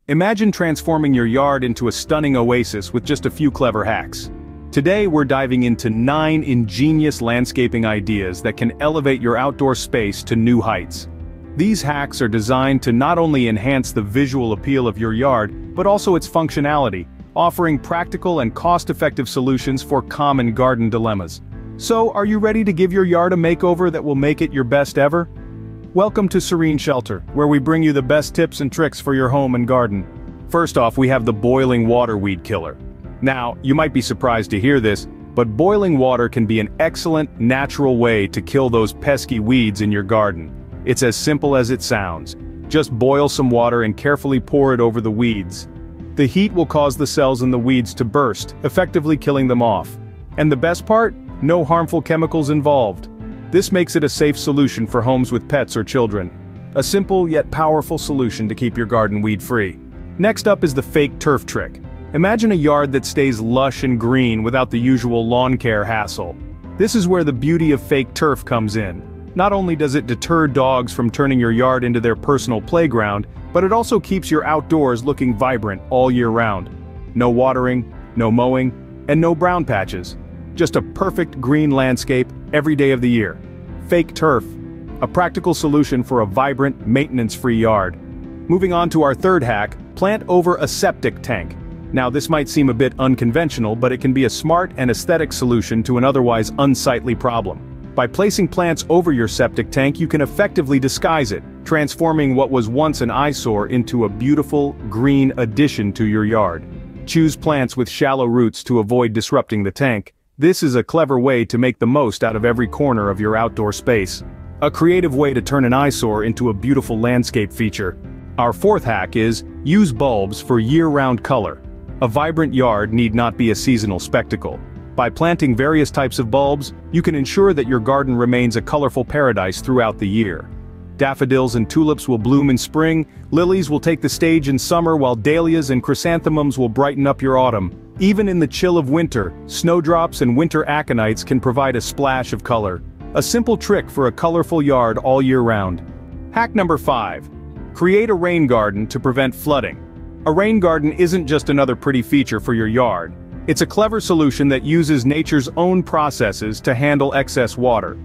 Imagine transforming your yard into a stunning oasis with just a few clever hacks. Today we're diving into 9 ingenious landscaping ideas that can elevate your outdoor space to new heights. These hacks are designed to not only enhance the visual appeal of your yard, but also its functionality, offering practical and cost-effective solutions for common garden dilemmas. So, are you ready to give your yard a makeover that will make it your best ever? Welcome to Serene Shelter, where we bring you the best tips and tricks for your home and garden. First off, we have the boiling water weed killer. Now, you might be surprised to hear this, but boiling water can be an excellent, natural way to kill those pesky weeds in your garden. It's as simple as it sounds. Just boil some water and carefully pour it over the weeds. The heat will cause the cells in the weeds to burst, effectively killing them off. And the best part? No harmful chemicals involved. This makes it a safe solution for homes with pets or children. A simple yet powerful solution to keep your garden weed-free. Next up is the fake turf trick. Imagine a yard that stays lush and green without the usual lawn care hassle. This is where the beauty of fake turf comes in. Not only does it deter dogs from turning your yard into their personal playground, but it also keeps your outdoors looking vibrant all year round. No watering, no mowing, and no brown patches. Just a perfect green landscape every day of the year. Fake turf. A practical solution for a vibrant, maintenance-free yard. Moving on to our third hack, plant over a septic tank. Now this might seem a bit unconventional, but it can be a smart and aesthetic solution to an otherwise unsightly problem. By placing plants over your septic tank, you can effectively disguise it, transforming what was once an eyesore into a beautiful, green addition to your yard. Choose plants with shallow roots to avoid disrupting the tank. This is a clever way to make the most out of every corner of your outdoor space. A creative way to turn an eyesore into a beautiful landscape feature. Our fourth hack is, use bulbs for year-round color. A vibrant yard need not be a seasonal spectacle. By planting various types of bulbs, you can ensure that your garden remains a colorful paradise throughout the year. Daffodils and tulips will bloom in spring, lilies will take the stage in summer, while dahlias and chrysanthemums will brighten up your autumn. Even in the chill of winter, snowdrops and winter aconites can provide a splash of color. A simple trick for a colorful yard all year round. Hack number 5. Create a rain garden to prevent flooding. A rain garden isn't just another pretty feature for your yard. It's a clever solution that uses nature's own processes to handle excess water.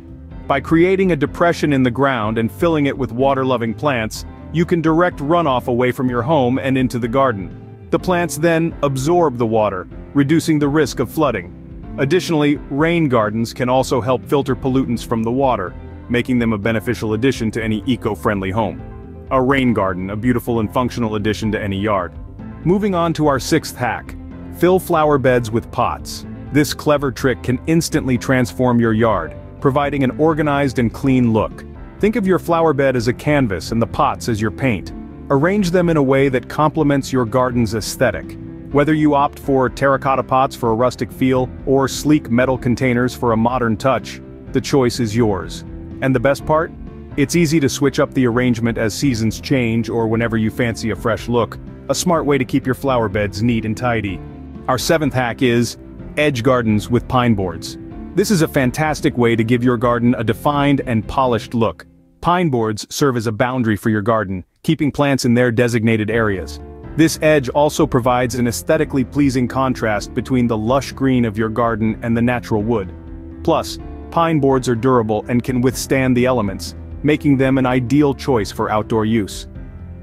By creating a depression in the ground and filling it with water-loving plants, you can direct runoff away from your home and into the garden. The plants then absorb the water, reducing the risk of flooding. Additionally, rain gardens can also help filter pollutants from the water, making them a beneficial addition to any eco-friendly home. A rain garden, a beautiful and functional addition to any yard. Moving on to our 6th hack. Fill flower beds with pots. This clever trick can instantly transform your yard, providing an organized and clean look. Think of your flower bed as a canvas and the pots as your paint. Arrange them in a way that complements your garden's aesthetic. Whether you opt for terracotta pots for a rustic feel, or sleek metal containers for a modern touch, the choice is yours. And the best part? It's easy to switch up the arrangement as seasons change or whenever you fancy a fresh look. A smart way to keep your flower beds neat and tidy. Our 7th hack is, edge gardens with pine boards. This is a fantastic way to give your garden a defined and polished look. Pine boards serve as a boundary for your garden, keeping plants in their designated areas. This edge also provides an aesthetically pleasing contrast between the lush green of your garden and the natural wood. Plus, pine boards are durable and can withstand the elements, making them an ideal choice for outdoor use.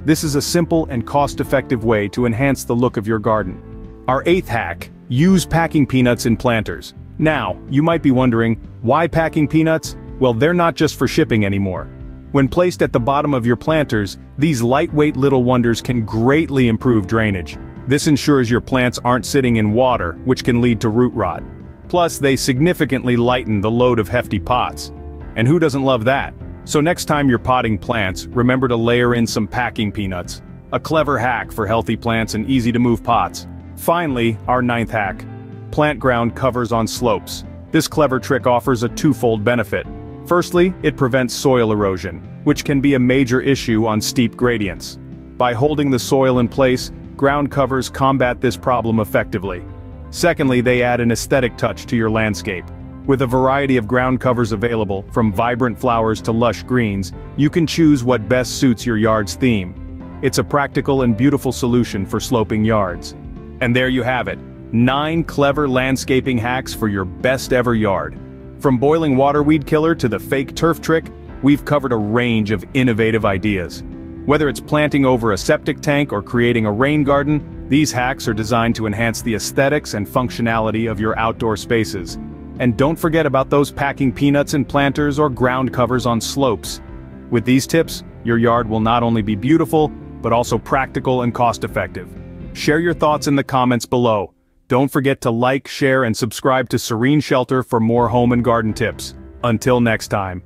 This is a simple and cost-effective way to enhance the look of your garden. Our 8th hack, use packing peanuts in planters. Now, you might be wondering, why packing peanuts? Well, they're not just for shipping anymore. When placed at the bottom of your planters, these lightweight little wonders can greatly improve drainage. This ensures your plants aren't sitting in water, which can lead to root rot. Plus, they significantly lighten the load of hefty pots. And who doesn't love that? So next time you're potting plants, remember to layer in some packing peanuts. A clever hack for healthy plants and easy-to-move pots. Finally, our 9th hack. Plant ground covers on slopes. This clever trick offers a twofold benefit. Firstly, it prevents soil erosion, which can be a major issue on steep gradients. By holding the soil in place, ground covers combat this problem effectively. Secondly, they add an aesthetic touch to your landscape. With a variety of ground covers available, from vibrant flowers to lush greens, you can choose what best suits your yard's theme. It's a practical and beautiful solution for sloping yards. And there you have it, 9 clever landscaping hacks for your best ever yard. From boiling water weed killer to the fake turf trick, we've covered a range of innovative ideas. Whether it's planting over a septic tank or creating a rain garden, these hacks are designed to enhance the aesthetics and functionality of your outdoor spaces. And don't forget about those packing peanuts in planters or ground covers on slopes. With these tips, your yard will not only be beautiful, but also practical and cost-effective. Share your thoughts in the comments below. Don't forget to like, share, and subscribe to Serene Shelter for more home and garden tips. Until next time.